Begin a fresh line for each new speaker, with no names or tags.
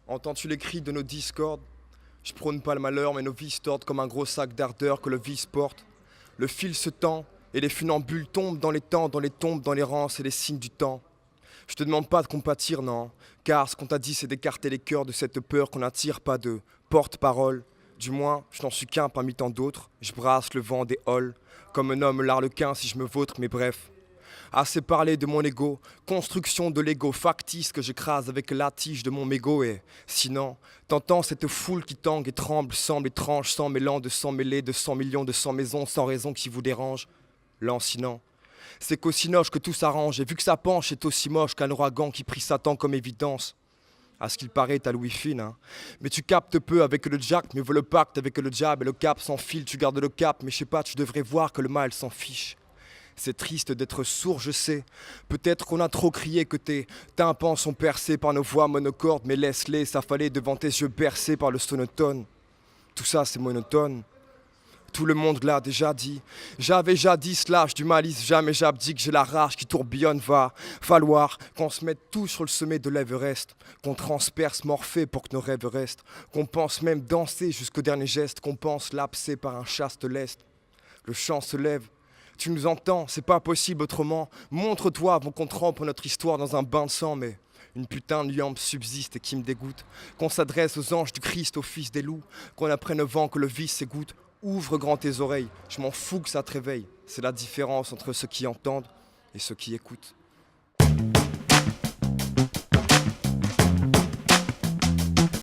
Entends-tu les cris de nos discordes? Je prône pas le malheur, mais nos vies tordent comme un gros sac d'ardeur que le vice porte. Le fil se tend, et les funambules tombent dans les temps, dans les tombes, dans les rangs, c'est les signes du temps. Je te demande pas de compatir, non, car ce qu'on t'a dit, c'est d'écarter les cœurs de cette peur qu'on n'attire pas de porte-parole. Du moins, je n'en suis qu'un parmi tant d'autres. Je brasse le vent des halls, comme un homme l'arlequin si je me vautre, mais bref. Assez parlé de mon ego, construction de l'ego factice que j'écrase avec la tige de mon mégot et sinon, t'entends cette foule qui tangue et tremble, semble étrange, sans mêlant de sang mêlés, de 100 millions, de 100 maisons, sans raison qui vous dérange. Lancinant. C'est qu'aussi noche que tout s'arrange, et vu que sa penche est aussi moche qu'un ouragan qui prit Satan comme évidence. À ce qu'il paraît, t'as Louis fine, hein. Mais tu captes peu avec le jack, mieux vaut le pacte avec le diable, et le cap s'enfile, tu gardes le cap, mais je sais pas, tu devrais voir que le mal s'en fiche. C'est triste d'être sourd, je sais. Peut-être qu'on a trop crié que tes tympans sont percés par nos voix monocordes, mais laisse-les s'affaler devant tes yeux bercés par le sonotone. Tout ça, c'est monotone. Tout le monde l'a déjà dit. J'avais jadis lâche du malice, jamais j'abdique, j'ai la rage qui tourbillonne. Va falloir qu'on se mette tous sur le sommet de l'Everest, qu'on transperce Morphée pour que nos rêves restent, qu'on pense même danser jusqu'au dernier geste, qu'on pense lapser par un chaste lest. Le chant se lève. Tu nous entends, c'est pas possible autrement. Montre-toi avant qu'on trempe notre histoire dans un bain de sang, mais une putain de lampe subsiste et qui me dégoûte. Qu'on s'adresse aux anges du Christ, aux fils des loups, qu'on apprenne au vent que le vice s'égoutte. Ouvre grand tes oreilles, je m'en fous que ça te réveille. C'est la différence entre ceux qui entendent et ceux qui écoutent.